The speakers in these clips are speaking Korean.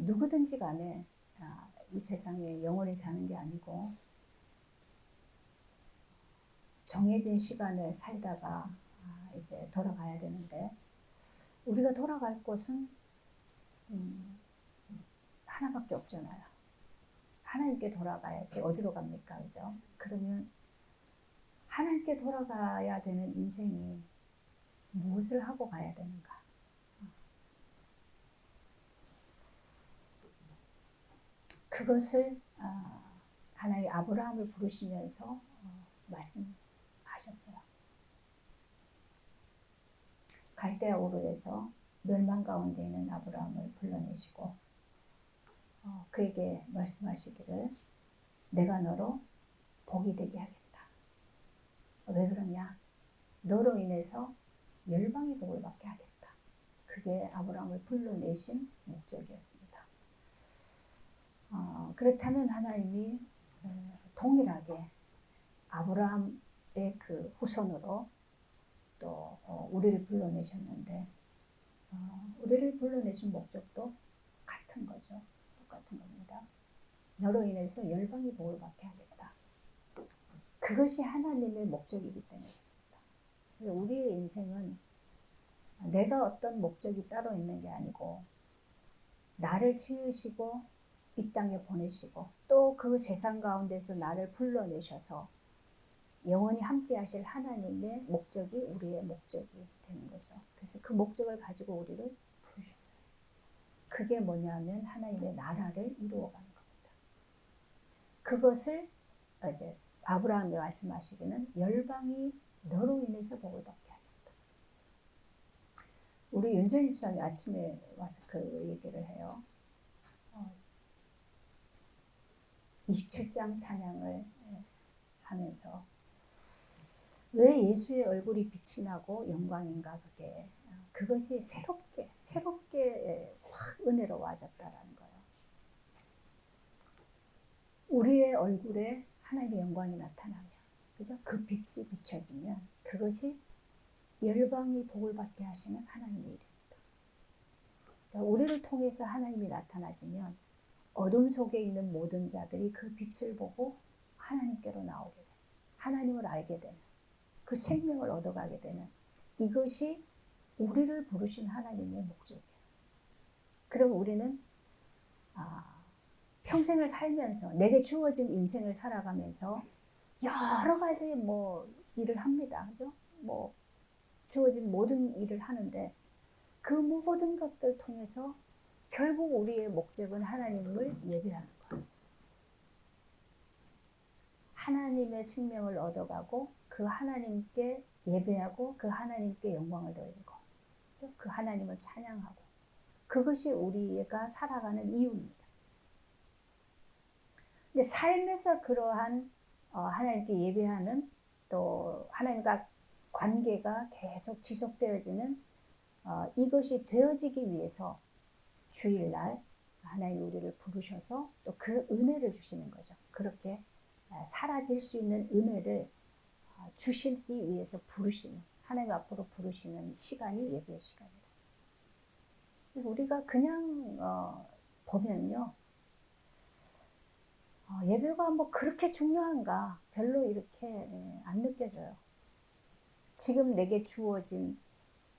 누구든지 간에 이 세상에 영원히 사는 게 아니고 정해진 시간을 살다가 이제 돌아가야 되는데, 우리가 돌아갈 곳은 하나밖에 없잖아요. 하나님께 돌아가야지 어디로 갑니까? 그죠? 그러면 하나님께 돌아가야 되는 인생이 무엇을 하고 가야 되는가? 그것을 하나님 아브라함을 부르시면서 말씀하셨어요. 갈대아 우르에서 멸망 가운데 있는 아브라함을 불러내시고 그에게 말씀하시기를 내가 너로 복이 되게 하겠다. 왜 그러냐? 너로 인해서 열방의 복을 받게 하겠다. 그게 아브라함을 불러내신 목적이었습니다. 그렇다면 하나님이 동일하게 아브라함의 그 후손으로 또 우리를 불러내셨는데, 우리를 불러내신 목적도 같은 거죠. 똑같은 겁니다. 너로 인해서 열방의 복을 받게 하겠다. 그것이 하나님의 목적이기 때문에 그렇습니다. 우리의 인생은 내가 어떤 목적이 따로 있는 게 아니고, 나를 지으시고 이 땅에 보내시고 또 그 세상 가운데서 나를 불러내셔서 영원히 함께 하실 하나님의 목적이 우리의 목적이 되는 거죠. 그래서 그 목적을 가지고 우리를 부르셨어요. 그게 뭐냐면 하나님의 나라를 이루어가는 겁니다. 그것을 이제 아브라함이 말씀하시기는 열방이 너로 인해서 복을 받게 하겠다. 우리 윤선 집사님 아침에 와서 그 얘기를 해요. 27장 찬양을 하면서 왜 예수의 얼굴이 빛이 나고 영광인가, 그것이 새롭게 확 은혜로 와졌다라는 거예요. 우리의 얼굴에 하나님의 영광이 나타나면, 그죠? 그 빛이 비춰지면 그것이 열방이 복을 받게 하시는 하나님의 일입니다. 그러니까 우리를 통해서 하나님이 나타나지면 어둠 속에 있는 모든 자들이 그 빛을 보고 하나님께로 나오게 되는, 하나님을 알게 되는, 그 생명을 얻어가게 되는, 이것이 우리를 부르신 하나님의 목적이에요. 그럼 우리는 평생을 살면서 내게 주어진 인생을 살아가면서 여러 가지 일을 합니다. 그죠? 주어진 모든 일을 하는데 그 모든 것들 통해서 결국 우리의 목적은 하나님을 예배하는 거예요. 하나님의 생명을 얻어가고 그 하나님께 예배하고 그 하나님께 영광을 돌리고 그 하나님을 찬양하고, 그것이 우리가 살아가는 이유입니다. 근데 삶에서 그러한 하나님께 예배하는, 또 하나님과 관계가 계속 지속되어지는 이것이 되어지기 위해서 주일날 하나님 우리를 부르셔서 또 그 은혜를 주시는 거죠. 그렇게 사라질 수 있는 은혜를 주시기 위해서 부르시는, 하나님 앞으로 부르시는 시간이 예배의 시간이다. 우리가 그냥 보면요, 예배가 그렇게 중요한가 별로 이렇게 안 느껴져요. 지금 내게 주어진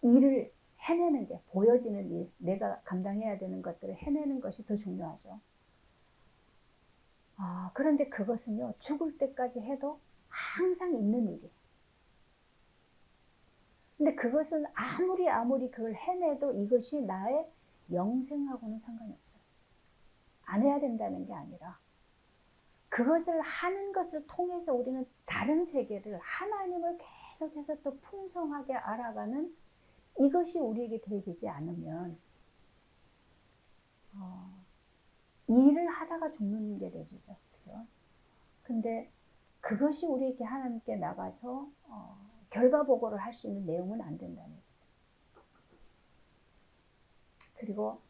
일을 해내는 게, 보여지는 일, 내가 감당해야 되는 것들을 해내는 것이 더 중요하죠. 그런데 그것은요, 죽을 때까지 해도 항상 있는 일이에요. 근데 그것은 아무리 그걸 해내도 이것이 나의 영생하고는 상관이 없어요. 안 해야 된다는 게 아니라 그것을 하는 것을 통해서 우리는 다른 세계를, 하나님을 계속해서 또 풍성하게 알아가는, 이것이 우리에게 되어지지 않으면 일을 하다가 죽는 게 되죠. 그죠? 근데 그것이 우리에게 하나님께 나가서 결과 보고를 할 수 있는 내용은 안 된다는 거죠. 그리고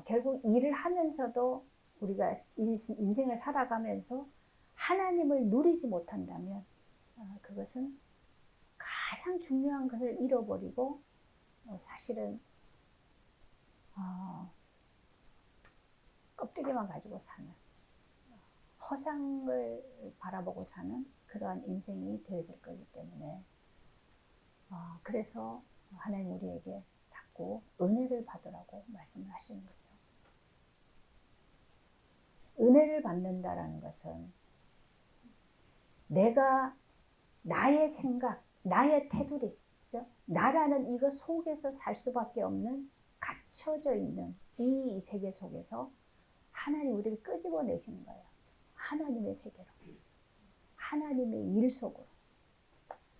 결국 일을 하면서도 우리가 인생을 살아가면서 하나님을 누리지 못한다면 그것은 가장 중요한 것을 잃어버리고 사실은 꼭대기만 가지고 사는, 허상을 바라보고 사는 그러한 인생이 되어질 거기 때문에 그래서 하나님 우리에게 자꾸 은혜를 받으라고 말씀을 하시는 거죠. 은혜를 받는다라는 것은 내가 나의 생각, 나의 테두리, 그죠? 나라는 이거 속에서 살 수밖에 없는 갇혀져 있는 이 세계 속에서 하나님 우리를 끄집어내시는 거예요. 하나님의 세계로, 하나님의 일 속으로,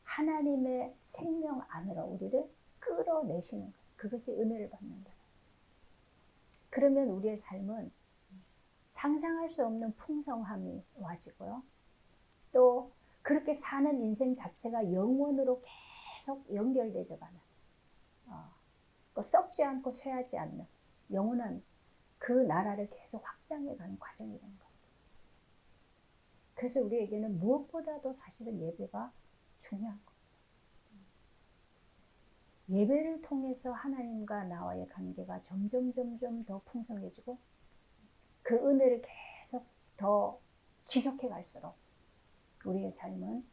하나님의 생명 안으로 우리를 끌어내시는 거예요. 그것이 은혜를 받는다. 그러면 우리의 삶은 상상할 수 없는 풍성함이 와지고요. 또 그렇게 사는 인생 자체가 영원으로 계속 연결되어 가는, 썩지 않고 쇠하지 않는 영원한 그 나라를 계속 확장해 가는 과정이 되는 거예요. 그래서 우리에게는 무엇보다도 사실은 예배가 중요한 거예요. 예배를 통해서 하나님과 나와의 관계가 점점 더 풍성해지고 그 은혜를 계속 더 지속해 갈수록 우리의 삶은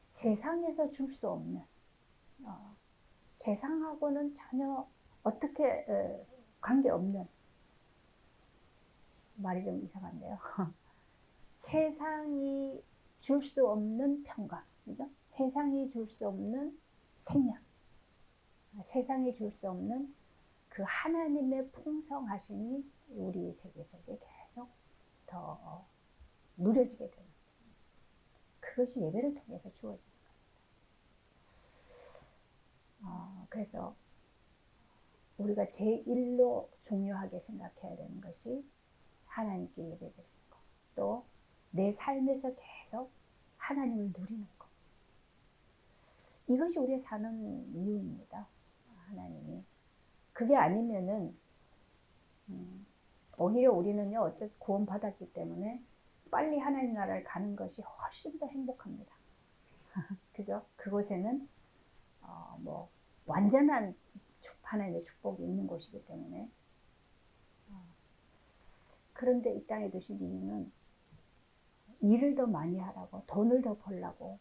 세상에서 줄 수 없는, 세상하고는 전혀 어떻게 관계없는, 말이 좀 이상한데요. 세상이 줄 수 없는 평강, 그죠? 세상이 줄 수 없는 생명, 세상이 줄 수 없는 그 하나님의 풍성하심이 우리 세계 속에 계속 더 누려지게 되는, 그것이 예배를 통해서 주어지는 겁니다. 그래서 우리가 제1로 중요하게 생각해야 되는 것이 하나님께 예배드리는 것, 또 내 삶에서 계속 하나님을 누리는 것, 이것이 우리의 사는 이유입니다. 하나님이 그게 아니면은 오히려 우리는요, 어쨌든 구원 받았기 때문에 빨리 하나님 나라를 가는 것이 훨씬 더 행복합니다. 그죠? 그곳에는 뭐 완전한 하나님의 축복이 있는 곳이기 때문에. 그런데 이 땅에 두신 이유는 일을 더 많이 하라고, 돈을 더 벌라고,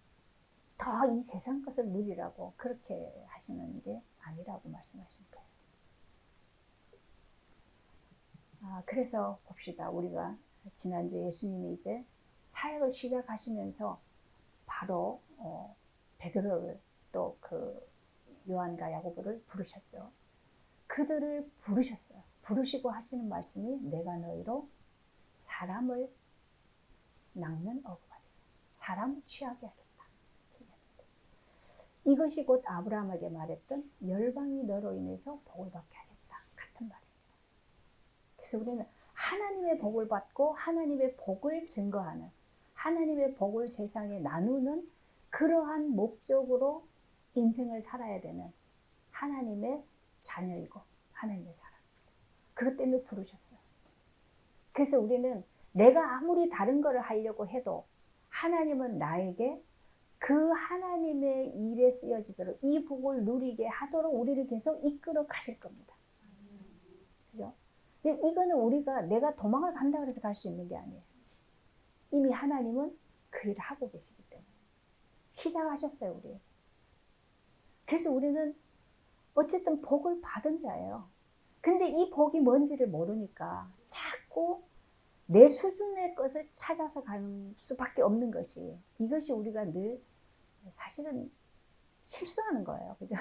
더 이 세상 것을 누리라고 그렇게 하시는 게 아니라고 말씀하신 거예요. 그래서 봅시다. 우리가 지난주에 예수님이 이제 사역을 시작하시면서 바로 베드로를 또 그 요한과 야고보를 부르셨죠. 그들을 부르셨어요. 부르시고 하시는 말씀이 내가 너희로 사람을 낚는 어부가 되라. 사람 취하게 하겠다. 이것이 곧 아브라함에게 말했던 열방이 너로 인해서 복을 받게 하겠다. 같은 말입니다. 그래서 우리는 하나님의 복을 받고 하나님의 복을 증거하는, 하나님의 복을 세상에 나누는 그러한 목적으로 인생을 살아야 되는 하나님의 자녀이고 하나님의 사람입니다. 그것 때문에 부르셨어요. 그래서 우리는 내가 아무리 다른 거를 하려고 해도 하나님은 나에게 그 하나님의 일에 쓰여지도록 이 복을 누리게 하도록 우리를 계속 이끌어 가실 겁니다. 그죠? 이거는 우리가 내가 도망을 간다 그래서 갈 수 있는 게 아니에요. 이미 하나님은 그 일을 하고 계시기 때문에 시작하셨어요, 우리. 그래서 우리는 어쨌든 복을 받은 자예요. 근데 이 복이 뭔지를 모르니까 자꾸 내 수준의 것을 찾아서 가는 수밖에 없는 것이, 이것이 우리가 늘 사실은 실수하는 거예요. 그죠?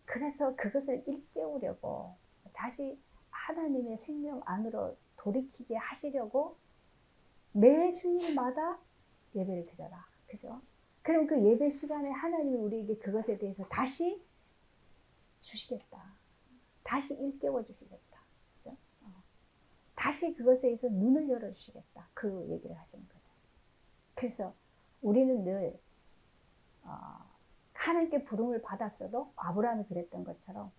그래서 그것을 일깨우려고 다시 하나님의 생명 안으로 돌이키게 하시려고 매 주일마다 예배를 드려라. 그죠? 그럼 그 예배 시간에 하나님이 우리에게 그것에 대해서 다시 주시겠다. 다시 일깨워 주시겠다. 그죠? 다시 그것에 대해서 눈을 열어주시겠다. 그 얘기를 하시는 거죠. 그래서 우리는 늘 하나님께 부름을 받았어도 아브라함이 그랬던 것처럼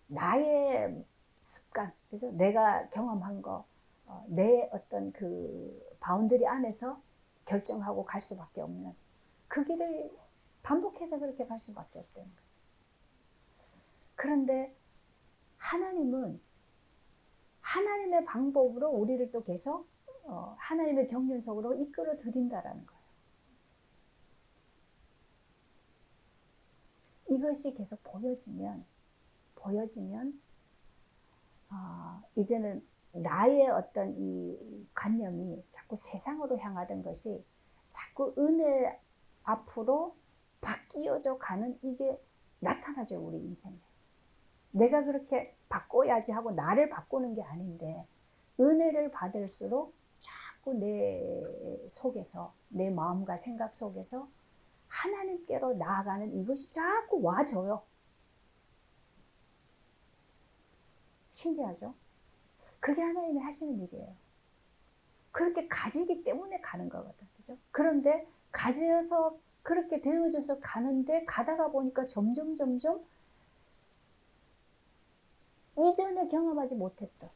나의 습관, 그죠? 내가 경험한 거, 내 어떤 그 바운더리 안에서 결정하고 갈 수밖에 없는 그 길을 반복해서 그렇게 갈 수밖에 없다는 거죠. 그런데 하나님은 하나님의 방법으로 우리를 또 계속 하나님의 경륜 속으로 이끌어 드린다라는 거예요. 이것이 계속 보여지면 이제는 나의 어떤 이 관념이 자꾸 세상으로 향하던 것이 자꾸 은혜 앞으로 바뀌어져 가는 이게 나타나죠, 우리 인생에. 내가 그렇게 바꿔야지 하고 나를 바꾸는 게 아닌데 은혜를 받을수록 자꾸 내 속에서, 내 마음과 생각 속에서 하나님께로 나아가는 이것이 자꾸 와줘요. 신기하죠? 그게 하나님이 하시는 일이에요. 그렇게 가지기 때문에 가는 거거든. 그죠? 그런데 가져서 그렇게 되어져서 가는데 가다가 보니까 점점 이전에 경험하지 못했던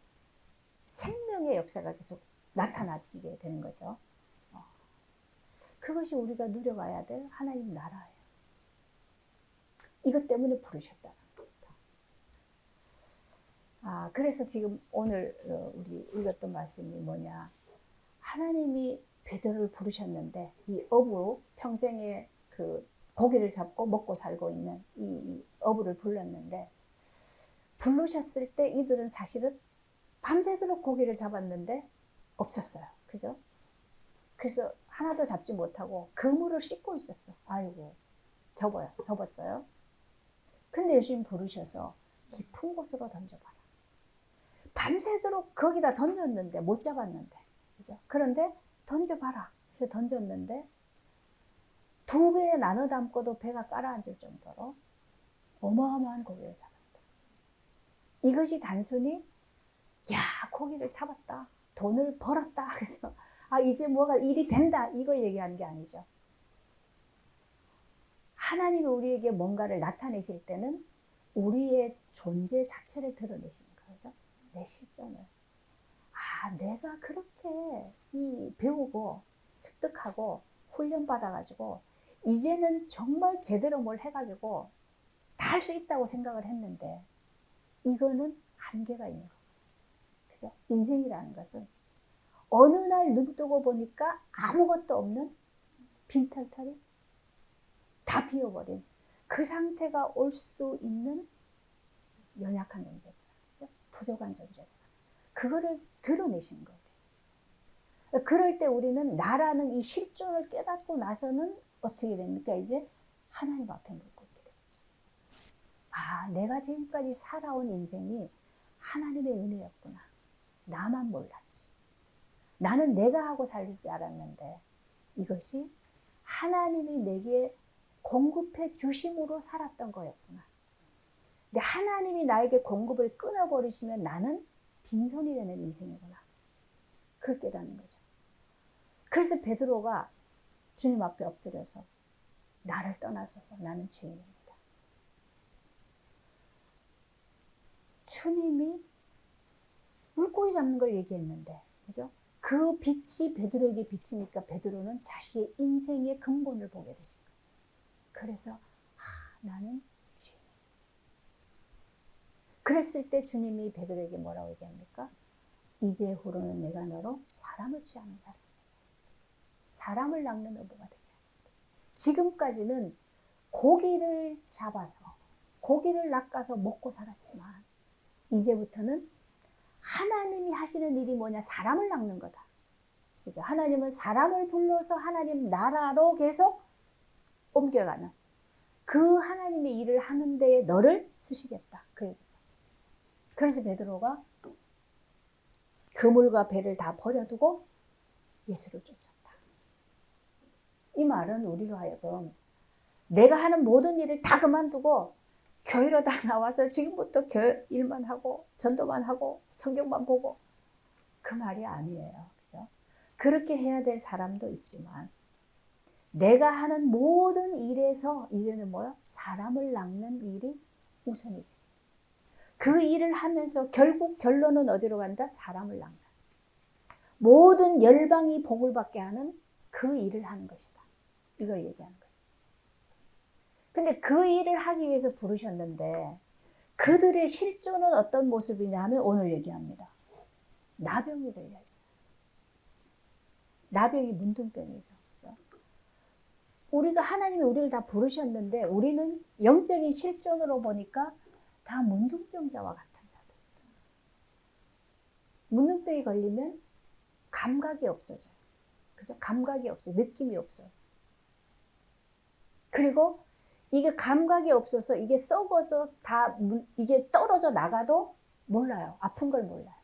생명의 역사가 계속 나타나게 되는 거죠. 그것이 우리가 누려가야 될 하나님 나라예요. 이것 때문에 부르셨다는 겁니다. 그래서 지금 오늘 우리 읽었던 말씀이 뭐냐. 하나님이 베드로를 부르셨는데 이 어부, 평생에 그 고기를 잡고 먹고 살고 있는 이 어부를 불렀는데, 부르셨을 때 이들은 사실은 밤새도록 고기를 잡았는데 없었어요. 그죠? 그래서 하나도 잡지 못하고 그물을 씻고 있었어. 아이고, 접었어요. 근데 예수님 부르셔서 깊은 곳으로 던져봐라. 밤새도록 거기다 던졌는데 못 잡았는데, 그죠? 그런데 던져봐라. 그래서 던졌는데 2배에 나눠 담고도 배가 가라앉을 정도로 어마어마한 고기를 잡았다. 이것이 단순히 고기를 잡았다, 돈을 벌었다, 그래서 이제 뭐가 일이 된다, 이걸 얘기하는 게 아니죠. 하나님이 우리에게 뭔가를 나타내실 때는 우리의 존재 자체를 드러내시는 거죠. 내 실존을. 내가 그렇게 배우고 습득하고 훈련받아가지고 이제는 정말 제대로 뭘 해가지고 다 할 수 있다고 생각을 했는데 이거는 한계가 있는 거예요. 그죠? 인생이라는 것은 어느 날 눈 뜨고 보니까 아무것도 없는 빈털터리, 다 비워버린 그 상태가 올 수 있는 연약한 존재구나, 부족한 존재구나. 그거를 드러내시는 거예요. 그럴 때 우리는 나라는 이 실존을 깨닫고 나서는 어떻게 됩니까? 이제 하나님 앞에 물 꿇게 되죠. 내가 지금까지 살아온 인생이 하나님의 은혜였구나. 나만 몰랐지. 나는 내가 하고 살 줄 알았는데 이것이 하나님이 내게 공급해 주심으로 살았던 거였구나. 근데 하나님이 나에게 공급을 끊어버리시면 나는 빈손이 되는 인생이구나. 그걸 깨닫는 거죠. 그래서 베드로가 주님 앞에 엎드려서 나를 떠나소서, 나는 죄인입니다. 주님이 물고기 잡는 걸 얘기했는데, 그죠? 그 빛이 베드로에게 비치니까 베드로는 자신의 인생의 근본을 보게 되신 거예요. 그래서 나는 죄인. 그랬을 때 주님이 베드로에게 뭐라고 얘기합니까? 이제 후로는 내가 너로 사람을 취하는다. 사람을 낚는 어부가 되게 합니다. 지금까지는 고기를 잡아서 고기를 낚아서 먹고 살았지만 이제부터는 하나님이 하시는 일이 뭐냐? 사람을 낚는 거다. 그죠? 하나님은 사람을 불러서 하나님 나라로 계속 옮겨가는 그 하나님의 일을 하는 데에 너를 쓰시겠다. 그 얘기죠. 그래서 베드로가 그물과 배를 다 버려두고 예수를 쫓았다. 이 말은 우리로 하여금 내가 하는 모든 일을 다 그만두고 교회로 다 나와서 지금부터 교회 일만 하고 전도만 하고 성경만 보고, 그 말이 아니에요. 그죠? 그렇게 해야 될 사람도 있지만 내가 하는 모든 일에서 이제는 뭐야? 사람을 낚는 일이 우선이 되지. 그 일을 하면서 결국 결론은 어디로 간다? 사람을 낚는. 모든 열방이 복을 받게 하는 그 일을 하는 것이다. 이걸 얘기하는 거죠. 근데 그 일을 하기 위해서 부르셨는데 그들의 실존은 어떤 모습이냐 하면 오늘 얘기합니다. 나병이 들려 있어요. 나병이 문둥병이죠. 그죠? 우리가 하나님이 우리를 다 부르셨는데 우리는 영적인 실존으로 보니까 다 문둥병자와 같은 자들. 문둥병이 걸리면 감각이 없어져요. 그죠? 감각이 없어요. 느낌이 없어요. 그리고 이게 감각이 없어서 이게 썩어져 이게 떨어져 나가도 몰라요. 아픈 걸 몰라요.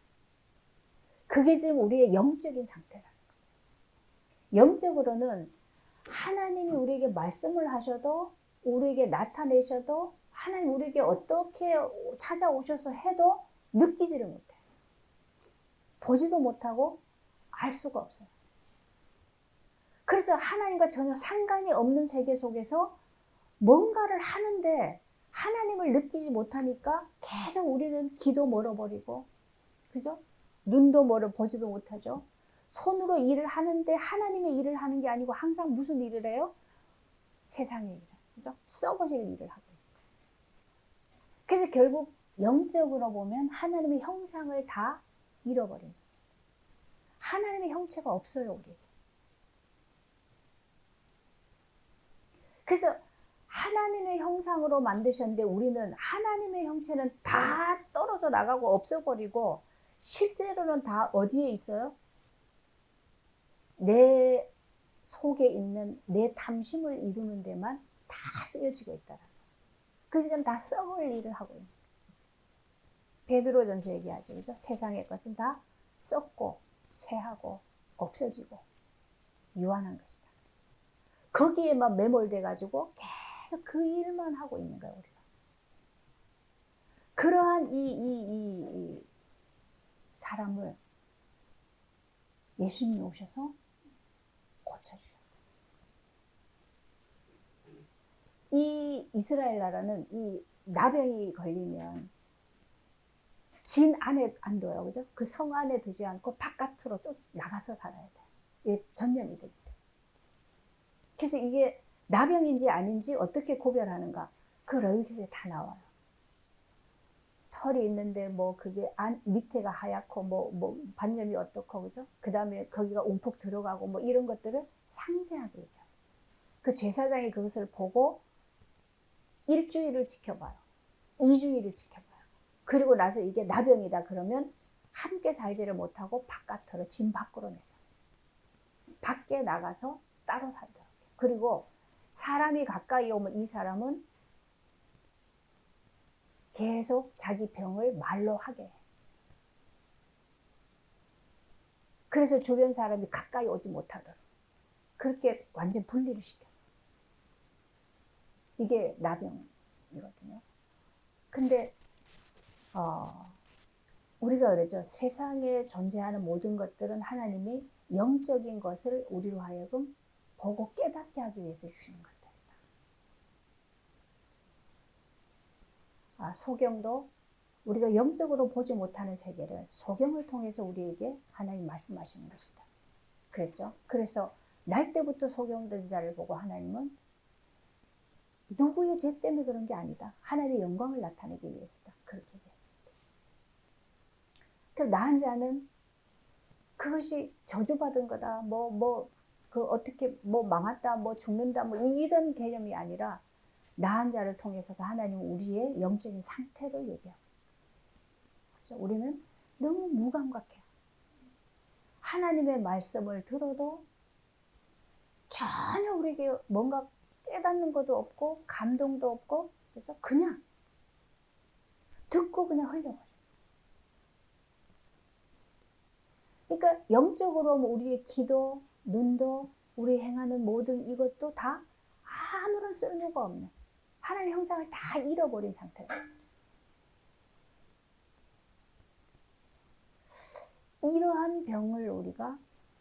그게 지금 우리의 영적인 상태라는 거예요. 영적으로는 하나님이 우리에게 말씀을 하셔도 우리에게 나타내셔도 하나님 우리에게 어떻게 찾아오셔서 해도 느끼지를 못해요. 보지도 못하고 알 수가 없어요. 그래서 하나님과 전혀 상관이 없는 세계 속에서 뭔가를 하는데 하나님을 느끼지 못하니까 계속 우리는 귀도 멀어버리고, 그죠? 눈도 멀어 보지도 못하죠. 손으로 일을 하는데 하나님의 일을 하는 게 아니고 항상 무슨 일을 해요? 세상의 일을, 그죠? 썩어질 일을 하고 있는 거예요. 그래서 결국 영적으로 보면 하나님의 형상을 다 잃어버린 존재. 하나님의 형체가 없어요, 우리에게. 그래서 하나님의 형상으로 만드셨는데 우리는 하나님의 형체는 다 떨어져 나가고 없어버리고 실제로는 다 어디에 있어요? 내 속에 있는 내 탐심을 이루는 데만 다 쓰여지고 있다는 거죠. 그러니까 다 썩을 일을 하고 있는 거예요. 베드로전서 얘기하죠. 그죠? 세상의 것은 다 썩고 쇠하고 없어지고 유한한 것이다. 거기에만 매몰돼 가지고 계속 그 일만 하고 있는 거예요, 우리가. 그러한 이 사람을 예수님이 오셔서 고쳐주셨다. 이 이스라엘 나라는 이 나병이 걸리면 진 안에 안 둬요, 그죠? 그 성 안에 두지 않고 바깥으로 좀 나가서 살아야 돼요. 이게 전염이 되기 때문에. 그래서 이게 나병인지 아닌지 어떻게 구별하는가? 그 레위기에 다 나와요. 털이 있는데 뭐 그게 밑에가 하얗고 뭐 반점이 어떻고, 그죠? 그 다음에 거기가 움푹 들어가고 뭐 이런 것들을 상세하게 얘기해요. 그 제사장이 그것을 보고 일주일을 지켜봐요. 2주일을 지켜봐요. 그리고 나서 이게 나병이다 그러면 함께 살지를 못하고 바깥으로 진 밖으로 내요. 밖에 나가서 따로 살도록. 그리고 사람이 가까이 오면 이 사람은 계속 자기 병을 말로 하게 해요. 그래서 주변 사람이 가까이 오지 못하도록 그렇게 완전 분리를 시켰어요. 이게 나병이거든요. 근데 우리가 그러죠. 세상에 존재하는 모든 것들은 하나님이 영적인 것을 우리로 하여금 보고 깨닫게 하기 위해서 주시는 것들이다. 소경도 우리가 영적으로 보지 못하는 세계를 소경을 통해서 우리에게 하나님 말씀하시는 것이다. 그랬죠. 그래서 날 때부터 소경된 자를 보고 하나님은 누구의 죄 때문에 그런 게 아니다. 하나님의 영광을 나타내기 위해서다. 그렇게 얘기했습니다. 그럼 나한 자는 그것이 저주받은 거다. 어떻게 망했다, 죽는다, 이런 개념이 아니라 나한 자를 통해서도 하나님은 우리의 영적인 상태를 얘기하고. 그래서 우리는 너무 무감각해요. 하나님의 말씀을 들어도 전혀 우리에게 뭔가 깨닫는 것도 없고 감동도 없고, 그래서 그냥 듣고 그냥 흘려버려요. 그러니까 영적으로 우리의 기도, 눈도, 우리 행하는 모든 이것도 다 아무런 쓸모가 없는 하나님의 형상을 다 잃어버린 상태예요. 이러한 병을 우리가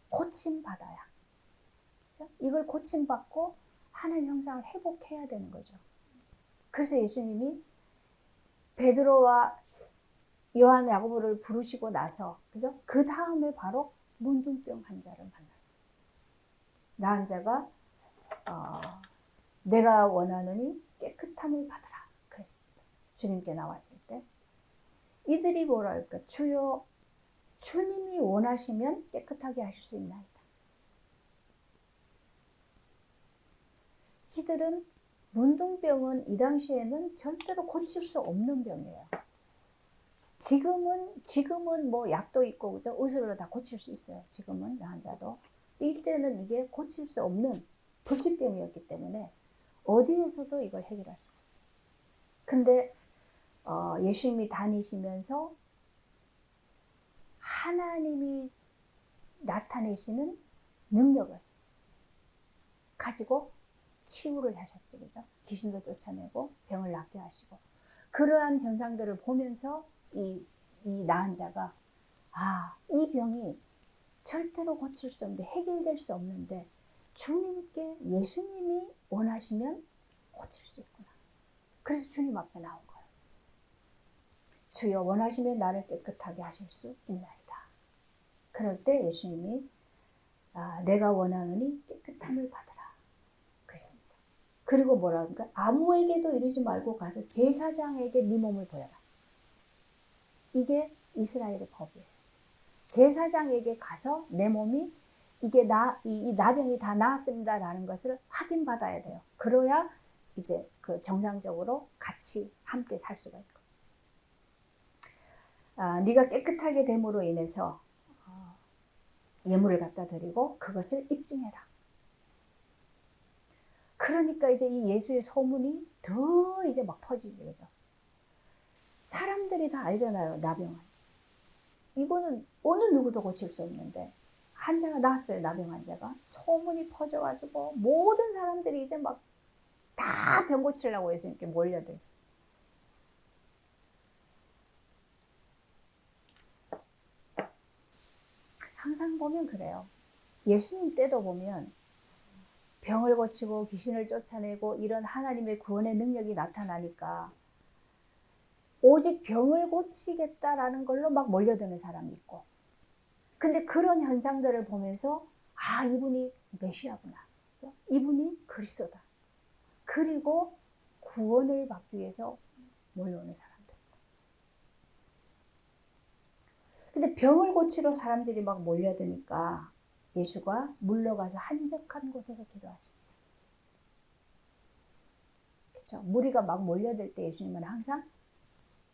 고침받아야, 그렇죠? 이걸 고침받고 하나님 형상을 회복해야 되는 거죠. 그래서 예수님이 베드로와 요한, 야고보를 부르시고 나서, 그죠? 그 다음에 바로 문둥병 환자를 만나요. 나한 자가 내가 원하노니 깨끗함을 받으라 그랬습니다. 주님께 나왔을 때 이들이 뭐라 할까? 주여 주님이 원하시면 깨끗하게 하실 수 있나이다. 이들은 문둥병은 이 당시에는 절대로 고칠 수 없는 병이에요. 지금은 뭐 약도 있고 그죠? 의술로 다 고칠 수 있어요. 지금은 환자도. 이때는 이게 고칠 수 없는 불치병이었기 때문에 어디에서도 이걸 해결할 수가 없어요. 근데 예수님이 다니시면서 하나님이 나타내시는 능력을 가지고 치유를 하셨죠. 그죠? 귀신도 쫓아내고 병을 낫게 하시고 그러한 현상들을 보면서 이 나은 자가 이 병이 절대로 고칠 수 없는데 해결될 수 없는데 주님께 예수님이 원하시면 고칠 수 있구나. 그래서 주님 앞에 나온 거예요. 주여 원하시면 나를 깨끗하게 하실 수 있나이다. 그럴 때 예수님이 내가 원하노니 깨끗함을 받으라 그랬습니다. 그리고 뭐라 합니까? 아무에게도 이르지 말고 가서 제사장에게 네 몸을 보여라. 이게 이스라엘의 법이에요. 제사장에게 가서 내 몸이 이게 이 나병이 다 나았습니다라는 것을 확인받아야 돼요. 그래야 이제 그 정상적으로 같이 함께 살 수가 있고. 네가 깨끗하게 됨으로 인해서 예물을 갖다 드리고 그것을 입증해라. 그러니까 이제 이 예수의 소문이 더 이제 막 퍼지죠, 그죠? 사람들이 다 알잖아요, 나병은. 이거는 어느 누구도 고칠 수 없는데 환자가 나왔어요, 나병 환자가. 소문이 퍼져가지고 모든 사람들이 이제 막 다 병 고치려고 예수님께 몰려들죠. 항상 보면 그래요. 예수님 때도 보면 병을 고치고 귀신을 쫓아내고 이런 하나님의 구원의 능력이 나타나니까 오직 병을 고치겠다라는 걸로 막 몰려드는 사람이 있고, 근데 그런 현상들을 보면서 이분이 메시아구나, 이분이 그리스도다, 그리고 구원을 받기 위해서 몰려오는 사람들. 근데 병을 고치러 사람들이 막 몰려드니까 예수가 물러가서 한적한 곳에서 기도하십니다. 그렇죠? 무리가 막 몰려들 때 예수님은 항상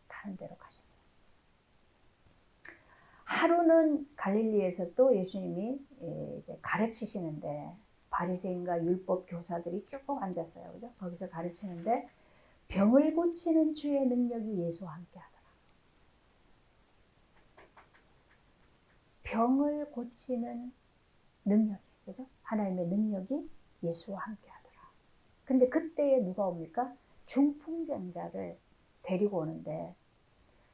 다른 데로 가셨어요. 하루는 갈릴리에서 또 예수님이 이제 가르치시는데 바리새인과 율법 교사들이 쭉 앉았어요. 그죠? 거기서 가르치는데 병을 고치는 주의 능력이 예수와 함께 하더라. 병을 고치는 능력이, 그죠? 하나님의 능력이 예수와 함께 하더라. 근데 그때에 누가 옵니까? 중풍병자를 데리고 오는데,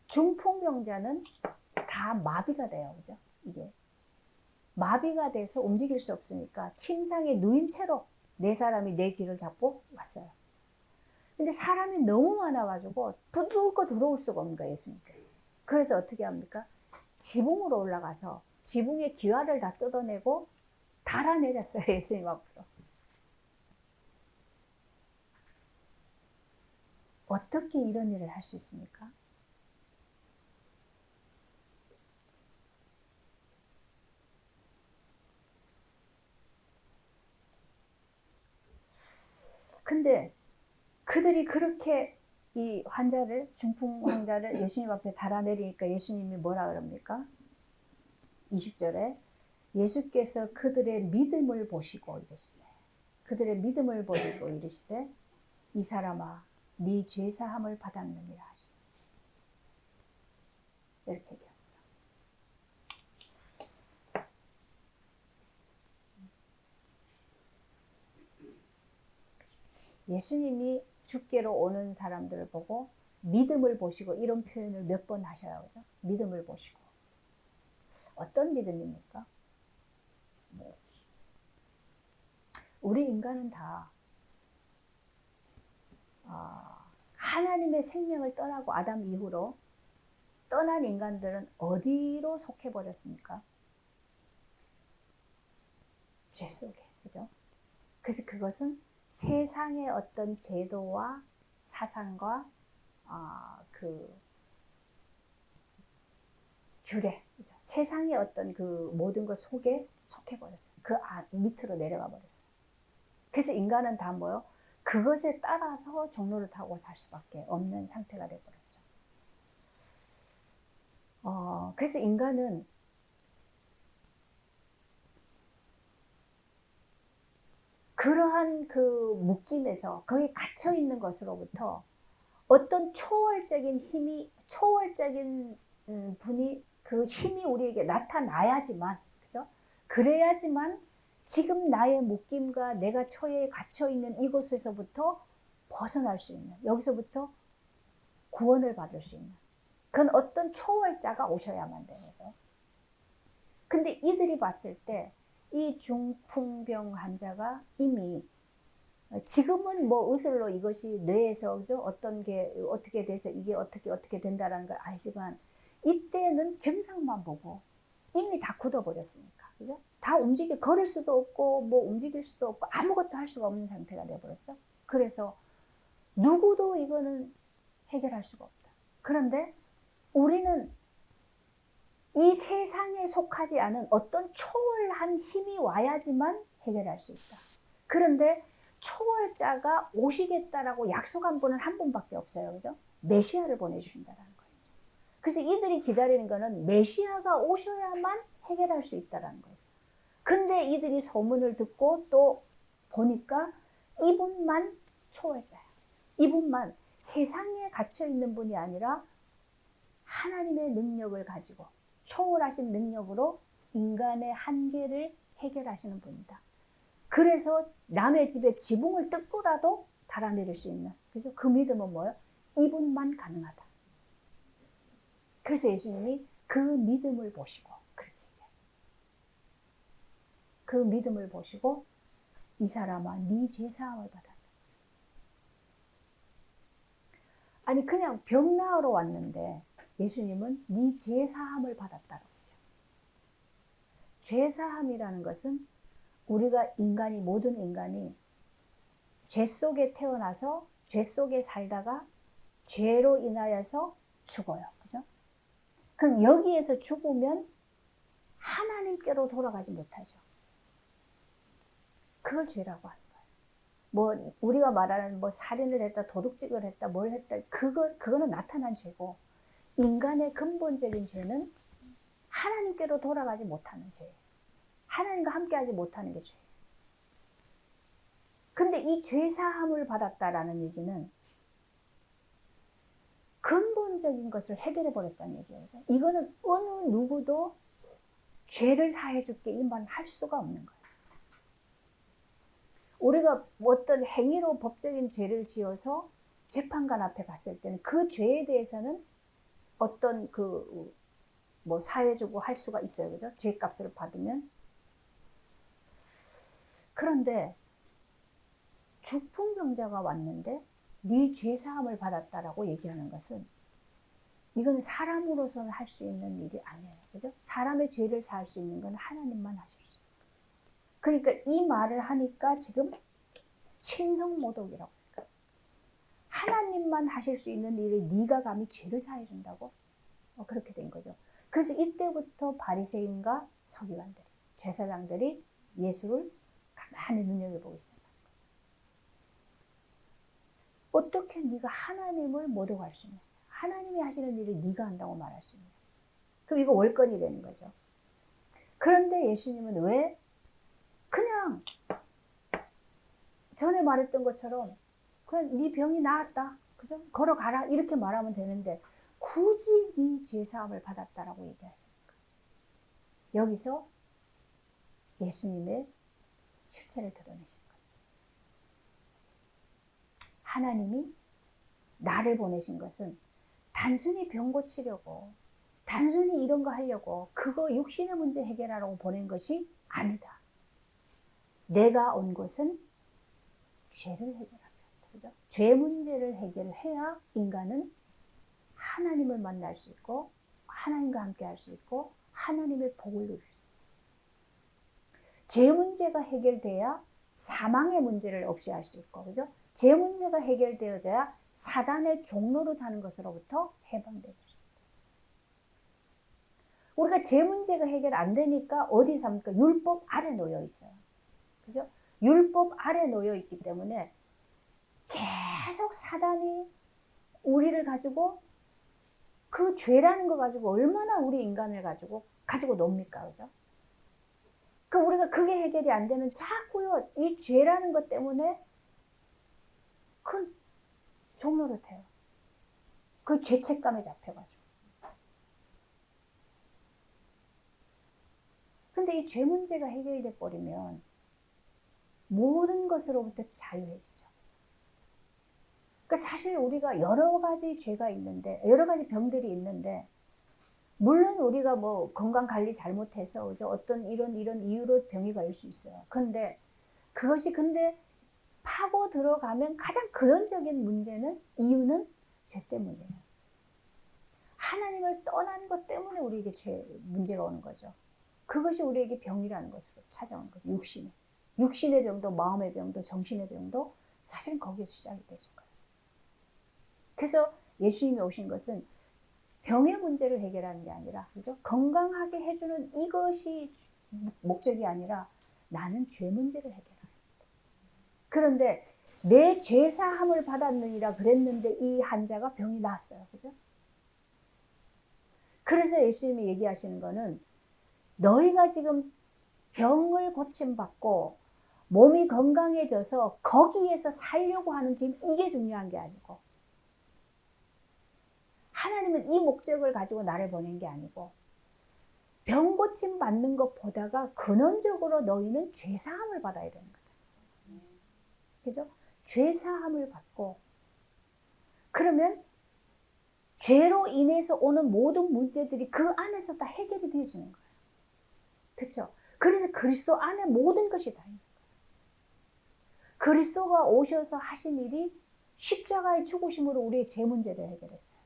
중풍병자는 다 마비가 돼요. 그죠? 이게 마비가 돼서 움직일 수 없으니까 침상에 누인 채로 네 사람이 네 길을 잡고 왔어요. 근데 사람이 너무 많아가지고 부들고 들어올 수가 없는 거예요, 예수님께. 그래서 어떻게 합니까? 지붕으로 올라가서 지붕의 기와를 다 뜯어내고 달아내렸어요, 예수님 앞으로. 어떻게 이런 일을 할 수 있습니까? 근데 그들이 그렇게 이 환자를, 중풍 환자를 예수님 앞에 달아내리니까 예수님이 뭐라 그럽니까? 20절에 예수께서 그들의 믿음을 보시고 이르시되, 그들의 믿음을 보시고 이르시되 이 사람아 네 죄사함을 받았느니라 하시니, 이렇게 얘기합니다. 예수님이 주께로 오는 사람들을 보고 믿음을 보시고, 이런 표현을 몇 번 하셔요. 그죠? 믿음을 보시고. 어떤 믿음입니까? 우리 인간은 다 하나님의 생명을 떠나고 아담 이후로 떠난 인간들은 어디로 속해버렸습니까? 죄 속에. 그죠? 그래서 그것은 세상의 어떤 제도와 사상과 그 규례, 세상의 어떤 그 모든 것 속에 속해버렸어요. 그 밑으로 내려가 버렸어요. 그래서 인간은 다 뭐요? 그것에 따라서 종로를 타고 살 수밖에 없는 상태가 되어버렸죠. 그래서 인간은 그러한 그 묶임에서 거기 갇혀 있는 것으로부터 어떤 초월적인 힘이, 초월적인 분이, 그 힘이 우리에게 나타나야지만, 그죠? 그래야지만 지금 나의 묶임과 내가 처해 갇혀 있는 이곳에서부터 벗어날 수 있는, 여기서부터 구원을 받을 수 있는, 그건 어떤 초월자가 오셔야만 되는 거죠. 근데 이들이 봤을 때 이 중풍병 환자가 이미 지금은 뭐 의술로 이것이 뇌에서 그죠? 어떤 게 어떻게 돼서 이게 어떻게 된다라는 걸 알지만 이때는 증상만 보고 이미 다 굳어버렸으니까, 그죠? 다 걸을 수도 없고 뭐 움직일 수도 없고 아무것도 할 수가 없는 상태가 되어버렸죠. 그래서 누구도 이거는 해결할 수가 없다. 그런데 우리는 이 세상에 속하지 않은 어떤 초월한 힘이 와야지만 해결할 수 있다. 그런데 초월자가 오시겠다라고 약속한 분은 한 분밖에 없어요. 그죠? 메시아를 보내주신다는 거예요. 그래서 이들이 기다리는 거는 메시아가 오셔야만 해결할 수 있다는 거예요. 근데 이들이 소문을 듣고 또 보니까 이분만 초월자예요. 이분만 세상에 갇혀 있는 분이 아니라 하나님의 능력을 가지고 초월하신 능력으로 인간의 한계를 해결하시는 분이다. 그래서 남의 집에 지붕을 뜯고라도 달아내릴 수 있는, 그래서 그 믿음은 뭐예요? 이분만 가능하다. 그래서 예수님이 그 믿음을 보시고 그렇게 얘기하셨어요. 그 믿음을 보시고 이 사람아 네 죄사함을 받았다. 아니 그냥 병 나으러 왔는데 예수님은 네 죄사함을 받았다고 해요. 죄사함이라는 것은 우리가 모든 인간이 죄 속에 태어나서 죄 속에 살다가 죄로 인하여서 죽어요. 그죠? 그럼 여기에서 죽으면 하나님께로 돌아가지 못하죠. 그걸 죄라고 하는 거예요. 뭐 우리가 말하는 뭐 살인을 했다, 도둑질을 했다, 뭘 했다, 그거는 나타난 죄고, 인간의 근본적인 죄는 하나님께로 돌아가지 못하는 죄예요. 하나님과 함께하지 못하는 게 죄예요. 근데 이 죄사함을 받았다라는 얘기는 근본적인 것을 해결해 버렸다는 얘기예요. 이거는 어느 누구도 죄를 사해 줄게 이 말 할 수가 없는 거예요. 우리가 어떤 행위로 법적인 죄를 지어서 재판관 앞에 갔을 때는 그 죄에 대해서는 어떤 뭐 사해주고 할 수가 있어요. 그죠? 죄값을 받으면. 그런데 중풍병자가 왔는데 네 죄사함을 받았다라고 얘기하는 것은 이건 사람으로서는 할 수 있는 일이 아니에요. 그죠? 사람의 죄를 사할 수 있는 건 하나님만 하실 수 있어요. 그러니까 이 말을 하니까 지금 신성모독이라고 생각해요. 하나님만 하실 수 있는 일을 네가 감히 죄를 사해 준다고? 그렇게 된 거죠. 그래서 이때부터 바리새인과 서기관들이, 제사장들이 예수를 가만히 눈여겨보고 있었다. 어떻게 네가 하나님을 모독할 수 있냐? 하나님이 하시는 일을 네가 한다고 말할 수 있냐? 그럼 이거 월권이 되는 거죠. 그런데 예수님은 왜 그냥 전에 말했던 것처럼 그냥 네 병이 나았다, 그죠? 걸어가라 이렇게 말하면 되는데 굳이 네 죄사함을 받았다라고 얘기하시니까 여기서 예수님의 실체를 드러내신 거죠. 하나님이 나를 보내신 것은 단순히 병 고치려고, 단순히 이런 거 하려고, 그거 육신의 문제 해결하라고 보낸 것이 아니다. 내가 온 것은 죄를 해결하려. 그죠? 죄 문제를 해결해야 인간은 하나님을 만날 수 있고, 하나님과 함께 할 수 있고, 하나님의 복을 누릴 수 있다. 죄 문제가 해결돼야 사망의 문제를 없이 할 수 있고, 그죠? 죄 문제가 해결되어져야 사단의 종로로 타는 것으로부터 해방될 수 있습니다. 우리가 제 문제가 해결 안 되니까 어디 삽니까? 율법 아래 놓여 있어요. 그죠? 율법 아래 놓여 있기 때문에 계속 사단이 우리를 가지고 그 죄라는 거 가지고 얼마나 우리 인간을 가지고 놉니까? 그죠? 그 우리가 그게 해결이 안 되면 자꾸요 이 죄라는 것 때문에 그 종노릇해요. 그 죄책감에 잡혀가지고. 근데 이 죄 문제가 해결돼 버리면 모든 것으로부터 자유해지죠. 그러니까 사실 우리가 여러 가지 죄가 있는데, 여러 가지 병들이 있는데, 물론 우리가 뭐 건강 관리 잘못해서 그죠? 어떤 이런 이유로 병이 걸릴 수 있어요. 근데 그것이 파고 들어가면 가장 근원적인 문제는 이유는 죄 때문이에요. 하나님을 떠난 것 때문에 우리에게 문제가 오는 거죠. 그것이 우리에게 병이라는 것으로 찾아오는 거죠. 육신의 병도 마음의 병도 정신의 병도 사실은 거기에서 시작이 되는 거예요. 그래서 예수님이 오신 것은 병의 문제를 해결하는 게 아니라, 그죠? 건강하게 해주는 이것이 목적이 아니라 나는 죄 문제를 해결하는 거예요. 그런데 내 죄 사함을 받았느니라 그랬는데 이 환자가 병이 나았어요. 그죠? 그래서 예수님이 얘기하시는 거는 너희가 지금 병을 고침받고 몸이 건강해져서 거기에서 살려고 하는 지금 이게 중요한 게 아니고, 하나님은 이 목적을 가지고 나를 보낸 게 아니고, 병 고침 받는 것보다가 근원적으로 너희는 죄사함을 받아야 되는 거다. 그죠? 죄사함을 받고, 그러면 죄로 인해서 오는 모든 문제들이 그 안에서 다 해결이 되어지는 거예요. 그렇죠? 그래서 그리스도 안에 모든 것이 다 있는 거예요. 그리스도가 오셔서 하신 일이 십자가의 죽으심으로 우리의 죄 문제를 해결했어요.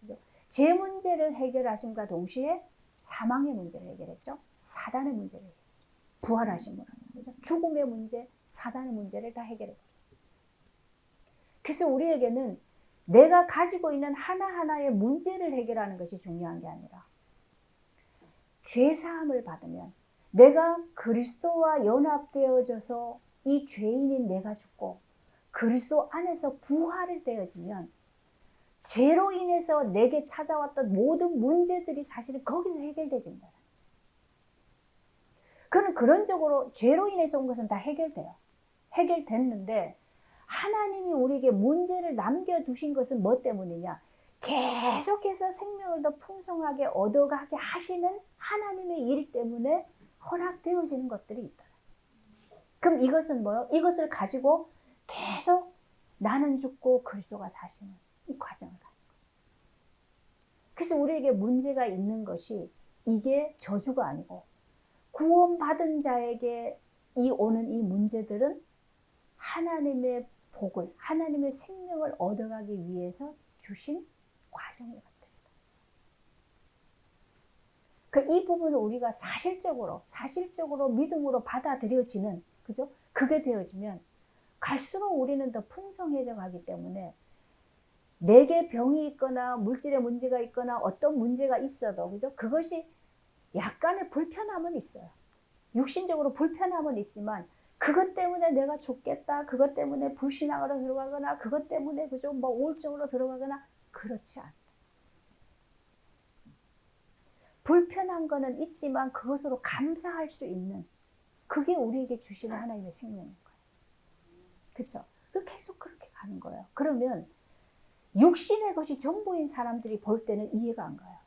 그죠? 죄 문제를 해결하심과 동시에 사망의 문제를 해결했죠. 사단의 문제를 해결했죠. 부활하심으로써. 그죠? 죽음의 문제, 사단의 문제를 다 해결했어요. 그래서 우리에게는 내가 가지고 있는 하나하나의 문제를 해결하는 것이 중요한 게 아니라, 죄사함을 받으면 내가 그리스도와 연합되어져서 이 죄인인 내가 죽고 그리스도 안에서 부활을 되어지면 죄로 인해서 내게 찾아왔던 모든 문제들이 사실은 거기서 해결되는 거예요. 그는 근원적으로 죄로 인해서 온 것은 다 해결돼요. 해결됐는데 하나님이 우리에게 문제를 남겨두신 것은 뭐 때문이냐? 계속해서 생명을 더 풍성하게 얻어가게 하시는 하나님의 일 때문에 허락되어지는 것들이 있다. 그럼 이것은 뭐요? 이것을 가지고 계속 나는 죽고 그리스도가 사시는 이 과정을 가는 거예요. 그래서 우리에게 문제가 있는 것이 이게 저주가 아니고, 구원받은 자에게 오는 이 문제들은 하나님의 복을, 하나님의 생명을 얻어가기 위해서 주신 과정을 만듭니다. 이 부분을 우리가 사실적으로 믿음으로 받아들여지는, 그죠? 그게 되어지면 갈수록 우리는 더 풍성해져 가기 때문에 내게 병이 있거나 물질의 문제가 있거나 어떤 문제가 있어도, 그죠? 그것이 약간의 불편함은 있어요. 육신적으로 불편함은 있지만 그것 때문에 내가 죽겠다, 그것 때문에 불신앙으로 들어가거나, 그것 때문에 그죠? 뭐 우울증으로 들어가거나 그렇지 않다. 불편한 거는 있지만 그것으로 감사할 수 있는, 그게 우리에게 주시는 하나님의 생명인 거예요. 그렇죠? 계속 그렇게 가는 거예요. 그러면 육신의 것이 전부인 사람들이 볼 때는 이해가 안 가요.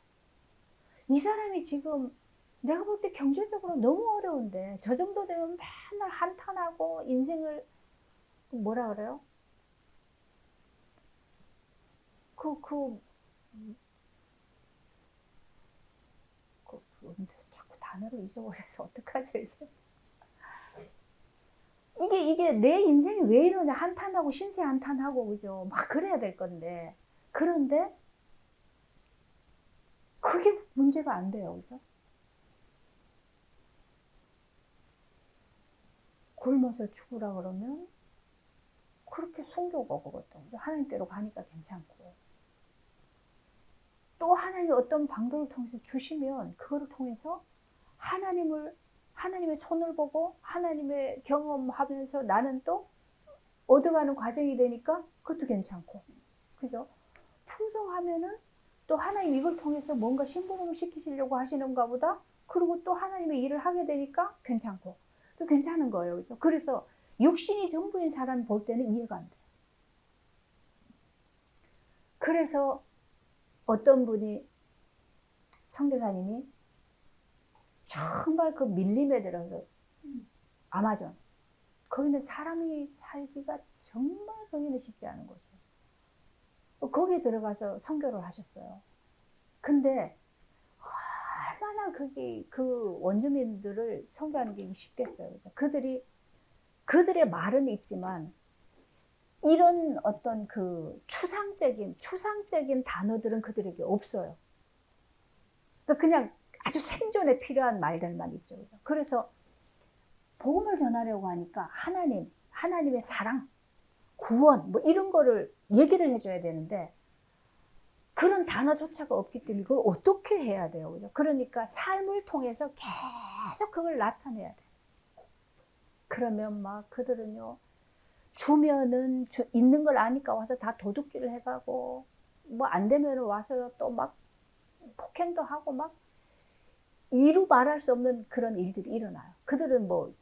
이 사람이 지금 내가 볼 때 경제적으로 너무 어려운데 저 정도 되면 맨날 한탄하고 인생을 뭐라 그래요? 자꾸 단어를 잊어버려서 어떡하지 이제? 이게 내 인생이 왜 이러냐, 한탄하고 신세 한탄하고, 그죠? 막 그래야 될 건데, 그런데 그게 문제가 안 돼요, 그죠? 굶어서 죽으라 그러면 그렇게 순교고 그것도 하나님께로 가니까 괜찮고, 또 하나님이 어떤 방도를 통해서 주시면 그거를 통해서 하나님의 손을 보고 하나님의 경험하면서 나는 또 얻어가는 과정이 되니까 그것도 괜찮고, 그죠? 풍성하면은 또 하나님 이걸 통해서 뭔가 심부름을 시키시려고 하시는가 보다. 그리고 또 하나님의 일을 하게 되니까 괜찮고, 또 괜찮은 거예요. 그죠? 그래서 육신이 전부인 사람 볼 때는 이해가 안 돼요. 그래서 어떤 분이, 선교사님이 정말 그 밀림에 들어서 아마존, 거기는 사람이 살기가 정말 거기는 쉽지 않은 거죠. 거기에 들어가서 선교를 하셨어요. 근데 얼마나 그 원주민들을 선교하는 게 쉽겠어요. 그들의 말은 있지만 이런 어떤 그 추상적인 단어들은 그들에게 없어요. 그냥 아주 생존에 필요한 말들만 있죠. 그래서 복음을 전하려고 하니까 하나님의 사랑, 구원, 뭐 이런 거를 얘기를 해줘야 되는데 그런 단어조차가 없기 때문에 그걸 어떻게 해야 돼요. 그죠? 그러니까 삶을 통해서 계속 그걸 나타내야 돼. 그러면 막 그들은요, 주면은 있는 걸 아니까 와서 다 도둑질 해가고, 뭐 안 되면 와서 또 막 폭행도 하고 막 이루 말할 수 없는 그런 일들이 일어나요. 그들은 뭐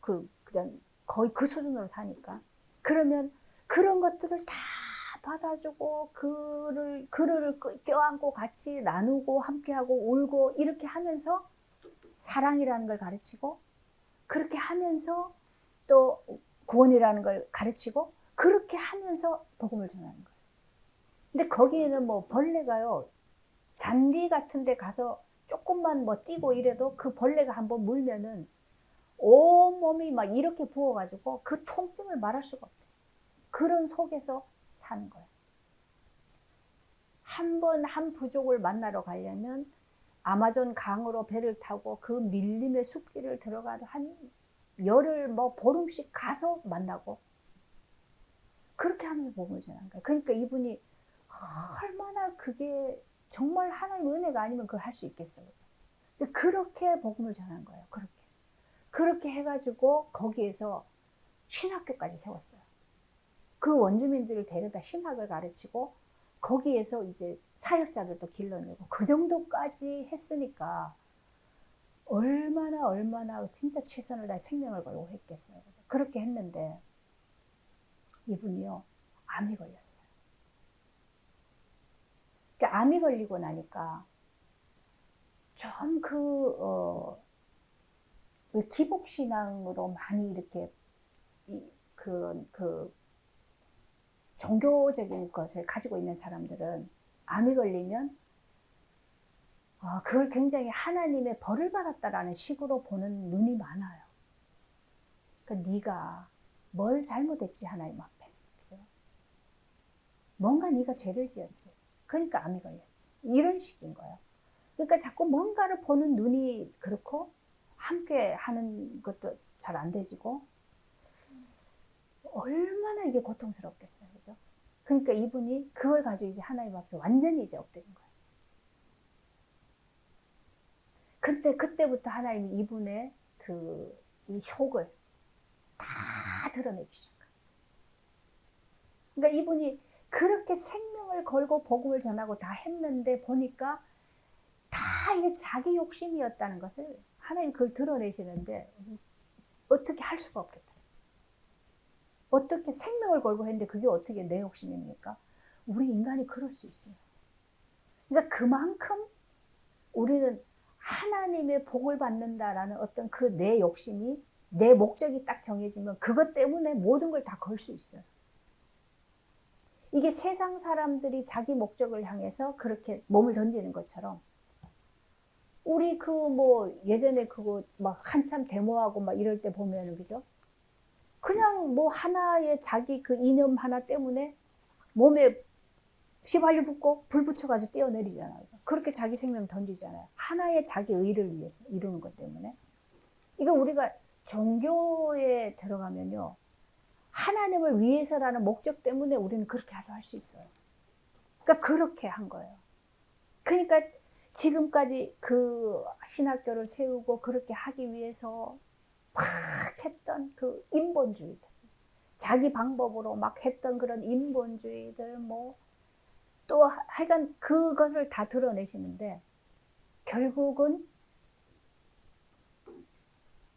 그냥 거의 그 수준으로 사니까. 그러면 그런 것들을 다 받아주고 그를 껴안고 같이 나누고 함께하고 울고 이렇게 하면서 사랑이라는 걸 가르치고, 그렇게 하면서 또 구원이라는 걸 가르치고, 그렇게 하면서 복음을 전하는 거예요. 근데 거기에는 뭐 벌레가요, 잔디 같은 데 가서 조금만 뭐 뛰고 이래도 그 벌레가 한번 물면은 온몸이 막 이렇게 부어가지고 그 통증을 말할 수가 없대요. 그런 속에서 사는 거예요. 한 부족을 만나러 가려면 아마존 강으로 배를 타고 그 밀림의 숲길을 들어가도 한 열흘 뭐 보름씩 가서 만나고, 그렇게 하면서 복음을 전한 거예요. 그러니까 이분이 얼마나 그게 정말 하나님의 은혜가 아니면 그걸 할 수 있겠어요. 그렇게 복음을 전한 거예요. 그렇게 해가지고 거기에서 신학교까지 세웠어요. 그 원주민들을 데려다 신학을 가르치고 거기에서 이제 사역자들도 길러내고, 그 정도까지 했으니까 얼마나 진짜 최선을 다해 생명을 걸고 했겠어요. 그렇게 했는데 이분이요, 암이 걸렸어요. 그러니까 암이 걸리고 나니까 좀 기복신앙으로 많이 이렇게 종교적인 것을 가지고 있는 사람들은 암이 걸리면 그걸 굉장히 하나님의 벌을 받았다라는 식으로 보는 눈이 많아요. 그러니까 네가 뭘 잘못했지 하나님 앞에, 그죠? 뭔가 네가 죄를 지었지, 그러니까 암이 걸렸지, 이런 식인 거예요. 그러니까 자꾸 뭔가를 보는 눈이 그렇고 함께 하는 것도 잘 안 되지고, 얼마나 이게 고통스럽겠어요. 그죠? 그러니까 이분이 그걸 가지고 이제 하나님 앞에 완전히 이제 엎드린 거예요. 그때부터 하나님이 이분의 이 속을 다 드러내기 시작해요. 그러니까 이분이 그렇게 생명을 걸고 복음을 전하고 다 했는데 보니까 다 이게 자기 욕심이었다는 것을 하나님 그걸 드러내시는데 어떻게 할 수가 없겠다. 어떻게 생명을 걸고 했는데 그게 어떻게 내 욕심입니까? 우리 인간이 그럴 수 있어요. 그러니까 그만큼 우리는 하나님의 복을 받는다라는 어떤 그 내 욕심이, 내 목적이 딱 정해지면 그것 때문에 모든 걸 다 걸 수 있어요. 이게 세상 사람들이 자기 목적을 향해서 그렇게 몸을 던지는 것처럼, 우리 예전에 그거 막 한참 데모하고 막 이럴 때 보면은, 그죠? 그냥 뭐 하나의 자기 그 이념 하나 때문에 몸에 휘발유 붓고 불 붙여가지고 뛰어내리잖아요. 그렇게 자기 생명 던지잖아요. 하나의 자기 의를 위해서 이루는 것 때문에. 이거 우리가 종교에 들어가면요, 하나님을 위해서라는 목적 때문에 우리는 그렇게 할 수 있어요. 그러니까 그렇게 한 거예요. 그러니까 지금까지 그 신학교를 세우고 그렇게 하기 위해서 막 했던 그 인본주의들, 자기 방법으로 막 했던 그런 인본주의들, 뭐 또 하여간 그것을 다 드러내시는데 결국은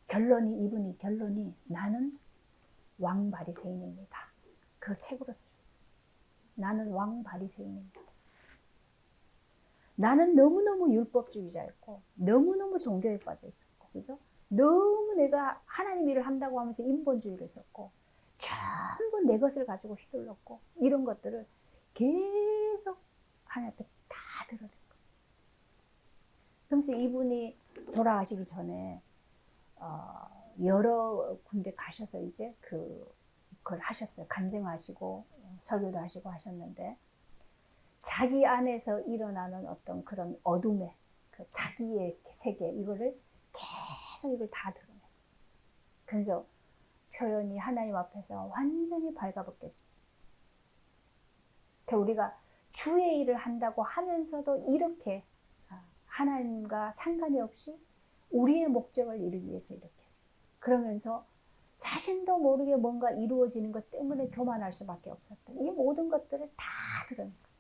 결론이 나는 왕 바리새인입니다. 그 책으로 쓰셨어요. 나는 왕 바리새인입니다. 나는 너무너무 율법주의자였고 너무너무 종교에 빠져 있었고, 그죠? 너무 내가 하나님 일을 한다고 하면서 인본주의를 썼고 전부 내 것을 가지고 휘둘렀고, 이런 것들을 계속 하나님 앞에 다 드러낸 거예요. 그러면서 이분이 돌아가시기 전에 여러 군데 가셔서 이제 그걸 하셨어요. 간증하시고 설교도 하시고 하셨는데, 자기 안에서 일어나는 어떤 그런 어둠의 그 자기의 세계, 이거를 계속 이걸 다 드러냈어요. 그래서 표현이 하나님 앞에서 완전히 발가벗겨집니다. 우리가 주의 일을 한다고 하면서도 이렇게 하나님과 상관이 없이 우리의 목적을 이루기 위해서 이렇게, 그러면서 자신도 모르게 뭔가 이루어지는 것 때문에 교만할 수밖에 없었던 이 모든 것들을 다 드러낸 거예요.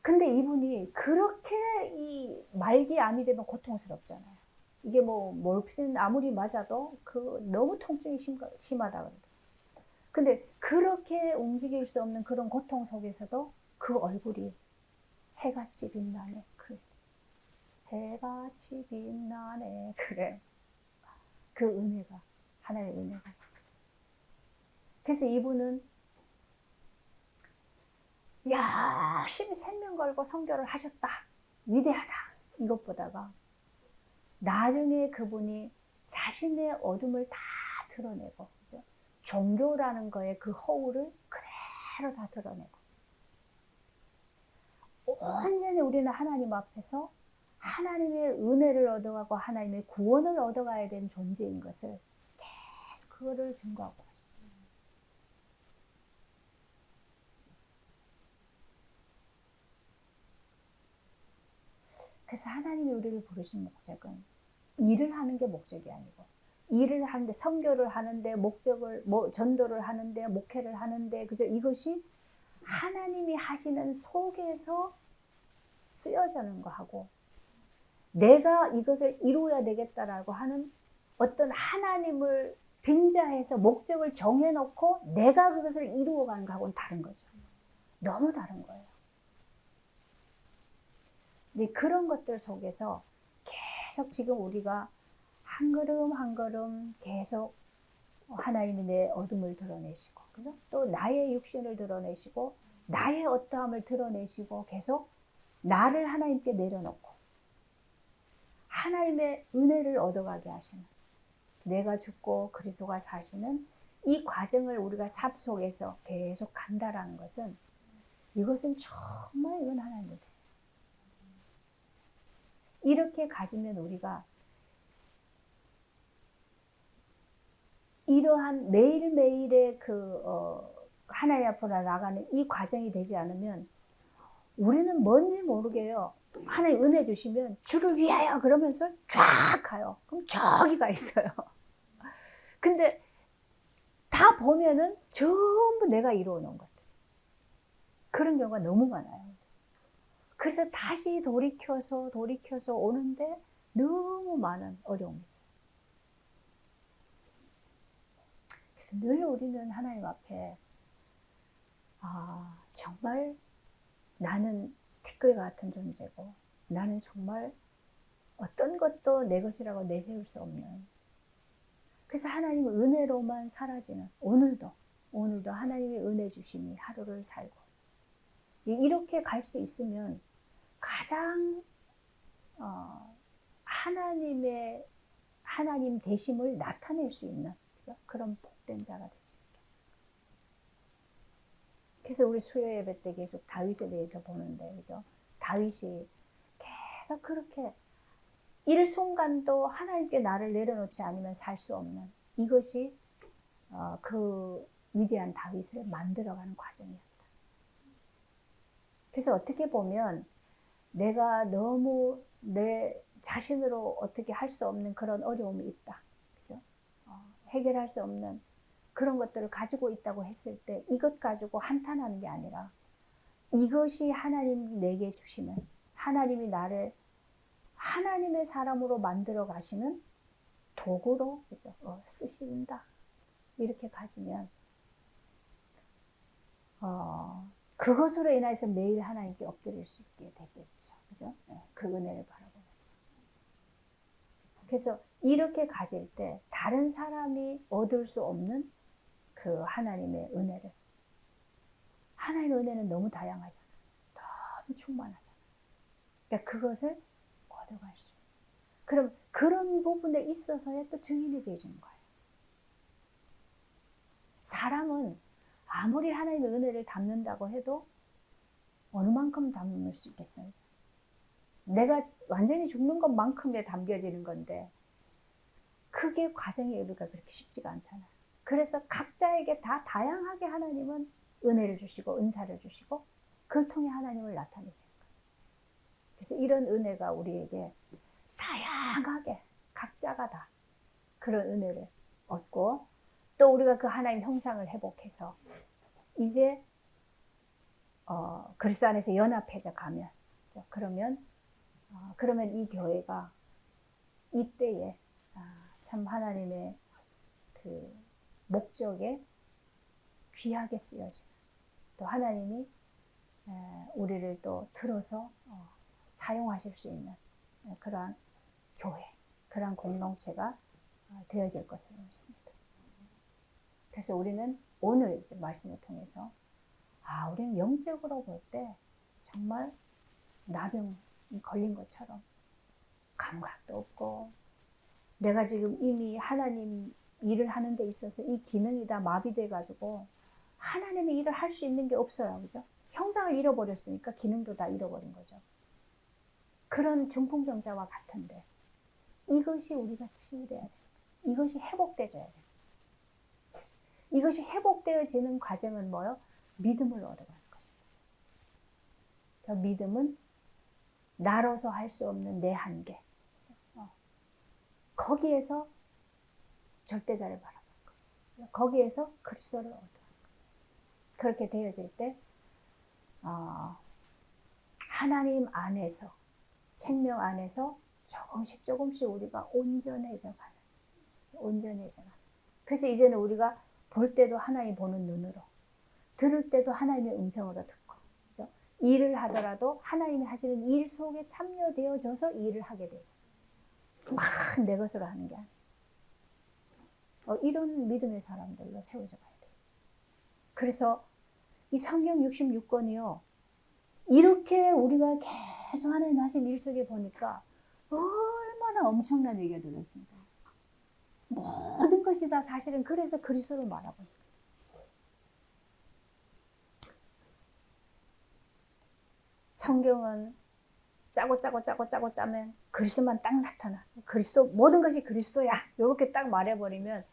근데 이분이 그렇게 이 말기 암이 되면 고통스럽잖아요. 이게 뭐 몰피는 아무리 맞아도 너무 통증이 심하다 그러더라고요. 근데 그렇게 움직일 수 없는 그런 고통 속에서도 그 얼굴이 해같이 빛나네. 해같이 빛나네. 그래. 그 은혜가, 하나님의 은혜가 넘쳤어요. 그래서 이분은 열심히 생명 걸고 선교를 하셨다, 위대하다, 이것보다가 나중에 그분이 자신의 어둠을 다 드러내고, 그죠? 종교라는 거에 그 허울을 그대로 다 드러내고, 온전히 우리는 하나님 앞에서 하나님의 은혜를 얻어가고 하나님의 구원을 얻어가야 되는 존재인 것을 계속 그거를 증거하고 있어요. 그래서 하나님이 우리를 부르신 목적은 일을 하는 게 목적이 아니고, 일을 하는데, 선교를 하는데, 목적을 전도를 하는데, 목회를 하는데, 그죠? 이것이 하나님이 하시는 속에서 쓰여지는 거하고, 내가 이것을 이루어야 되겠다라고 하는 어떤 하나님을 빙자해서 목적을 정해놓고 내가 그것을 이루어가는 거하고는 다른 거죠. 너무 다른 거예요. 근데 그런 것들 속에서 계속 지금 우리가 한 걸음 한 걸음 계속 하나님이 내 어둠을 드러내시고, 그죠? 또 나의 육신을 드러내시고, 나의 어떠함을 드러내시고, 계속 나를 하나님께 내려놓고 하나님의 은혜를 얻어가게 하시는, 내가 죽고 그리스도가 사시는 이 과정을 우리가 삶 속에서 계속 간다라는 것은, 이것은 정말 이건 하나님의 은혜. 이렇게 가지면 우리가 이러한 매일매일의 하나님 앞으로 나가는 이 과정이 되지 않으면 우리는 뭔지 모르게요, 하나님 은혜 주시면 주를 위하여 그러면서 쫙 가요. 그럼 저기가 있어요. 근데 다 보면은 전부 내가 이루어 놓은 것들, 그런 경우가 너무 많아요. 그래서 다시 돌이켜서 오는데 너무 많은 어려움이 있어요. 그래서 늘 우리는 하나님 앞에 정말 나는 티끌 같은 존재고, 나는 정말 어떤 것도 내 것이라고 내세울 수 없는, 그래서 하나님의 은혜로만 사라지는 오늘도 하나님의 은혜 주심이 하루를 살고, 이렇게 갈 수 있으면 가장 하나님 되심을 나타낼 수 있는, 그죠? 그런 복된 자가 되죠. 그래서 우리 수요 예배 때 계속 다윗에 대해서 보는데, 그죠? 다윗이 계속 그렇게 일순간도 하나님께 나를 내려놓지 않으면 살 수 없는, 이것이 그 위대한 다윗을 만들어가는 과정이었다. 그래서 어떻게 보면 내가 너무 내 자신으로 어떻게 할 수 없는 그런 어려움이 있다. 그죠? 해결할 수 없는 그런 것들을 가지고 있다고 했을 때 이것 가지고 한탄하는 게 아니라 이것이 하나님 내게 주시는, 하나님이 나를 하나님의 사람으로 만들어 가시는 도구로, 그죠? 쓰신다. 이렇게 가지면 그것으로 인해서 매일 하나님께 엎드릴 수 있게 되겠죠. 그죠? 네, 그 은혜를 바라보면서. 그래서 이렇게 가질 때 다른 사람이 얻을 수 없는 그 하나님의 은혜를, 하나님의 은혜는 너무 다양하잖아. 너무 충만하잖아. 그러니까 그것을 얻어갈 수 있는. 그럼 그런 부분에 있어서야 또 증인이 되어주는 거예요. 사람은 아무리 하나님의 은혜를 담는다고 해도 어느 만큼 담을 수 있겠어요? 내가 완전히 죽는 것만큼에 담겨지는 건데 그게 과정이 우리가 그렇게 쉽지가 않잖아요. 그래서 각자에게 다 다양하게 하나님은 은혜를 주시고 은사를 주시고 그걸 통해 하나님을 나타내시는 거예요. 그래서 이런 은혜가 우리에게 다양하게 각자가 다 그런 은혜를 얻고 또 우리가 그 하나님 형상을 회복해서 이제 그리스도 안에서 연합해져 가면 그러면 이 교회가 이때에 참 하나님의 그 목적에 귀하게 쓰여지는 또 하나님이 우리를 또 들어서 사용하실 수 있는 그러한 교회, 그러한 공동체가 되어질 것을 믿습니다. 그래서 우리는 오늘 말씀을 통해서 우리는 영적으로 볼 때 정말 나병이 걸린 것처럼 감각도 없고 내가 지금 이미 하나님 일을 하는 데 있어서 이 기능이 다 마비돼 가지고 하나님의 일을 할 수 있는 게 없어요. 그죠? 형상을 잃어버렸으니까 기능도 다 잃어버린 거죠. 그런 중풍병자와 같은데 이것이 우리가 치유돼야 돼요. 이것이 회복되어야 돼요. 이것이 회복되어지는 과정은 뭐요? 믿음을 얻어가는 것이다. 그 믿음은 나로서 할 수 없는 내 한계. 거기에서 절대자를 바라보는 거죠. 거기에서 그리스도를 얻어가는 거죠. 그렇게 되어질 때 하나님 안에서 생명 안에서 조금씩 우리가 온전해져 가는. 그래서 이제는 우리가 볼 때도 하나님 보는 눈으로, 들을 때도 하나님의 음성으로 듣고, 그죠? 일을 하더라도 하나님이 하시는 일 속에 참여되어져서 일을 하게 되죠. 막 내 것으로 하는 게 아니에요. 이런 믿음의 사람들로 채워져 가야 돼요. 그래서 이 성경 66권이요. 이렇게 우리가 계속 하나님 하신 일 속에 보니까 얼마나 엄청난 얘기가 들어있습니다. 모든 것이 다 사실은 그래서 그리스도를 말하고 있는 거예요. 성경은 짜고 짜면 그리스도만 딱 나타나. 그리스도, 모든 것이 그리스도야. 이렇게 딱 말해버리면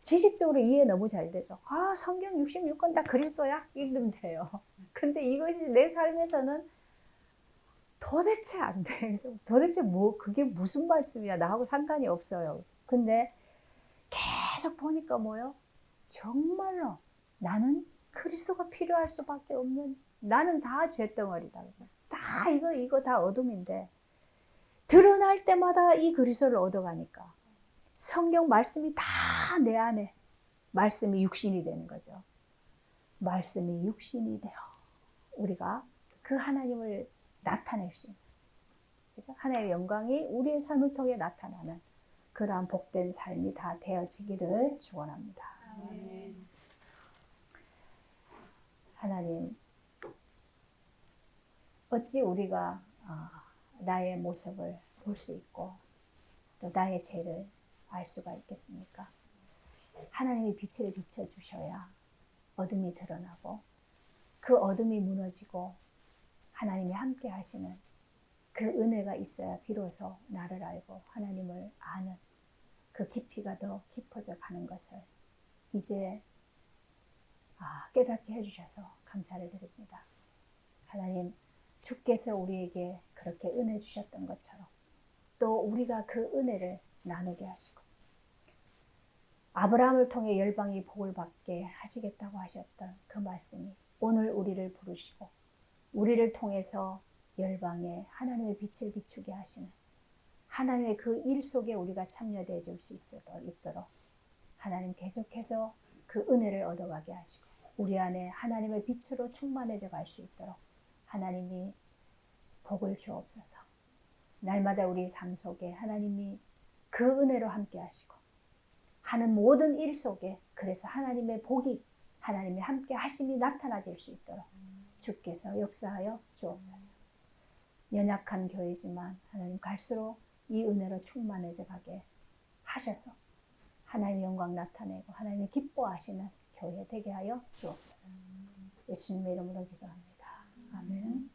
지식적으로 이해 너무 잘 되죠. 성경 66권 다 그리스도야? 이러면 돼요. 근데 이것이 내 삶에서는 도대체 안 돼. 도대체 그게 무슨 말씀이야? 나하고 상관이 없어요. 근데 계속 보니까 뭐요? 정말로 나는 그리스도가 필요할 수밖에 없는, 나는 다 죄덩어리다. 그래서 다 이거 다 어둠인데 드러날 때마다 이 그리스도를 얻어가니까 성경 말씀이 다 내 안에 말씀이 육신이 되는 거죠. 말씀이 육신이 되어 우리가 그 하나님을 나타낼 수 있는, 그렇죠? 하나님의 영광이 우리의 삶을 통해 나타나는 그러한 복된 삶이 다 되어지기를 축원합니다. 하나님, 어찌 우리가 나의 모습을 볼 수 있고 또 나의 죄를 알 수가 있겠습니까? 하나님이 빛을 비춰주셔야 어둠이 드러나고 그 어둠이 무너지고 하나님이 함께 하시는 그 은혜가 있어야 비로소 나를 알고 하나님을 아는 그 깊이가 더 깊어져 가는 것을 이제 깨닫게 해주셔서 감사를 드립니다. 하나님, 주께서 우리에게 그렇게 은혜 주셨던 것처럼 또 우리가 그 은혜를 나누게 하시고 아브라함을 통해 열방이 복을 받게 하시겠다고 하셨던 그 말씀이 오늘 우리를 부르시고 우리를 통해서 열방에 하나님의 빛을 비추게 하시는 하나님의 그 일 속에 우리가 참여되어 줄 수 있도록 하나님 계속해서 그 은혜를 얻어가게 하시고 우리 안에 하나님의 빛으로 충만해져 갈 수 있도록 하나님이 복을 주옵소서. 날마다 우리 삶 속에 하나님이 그 은혜로 함께 하시고 하는 모든 일 속에 그래서 하나님의 복이 하나님의 함께 하심이 나타나질 수 있도록 주께서 역사하여 주옵소서. 연약한 교회지만 하나님 갈수록 이 은혜로 충만해져 가게 하셔서 하나님의 영광 나타내고 하나님이 기뻐하시는 교회 되게 하여 주옵소서. 예수님의 이름으로 기도합니다. 아멘.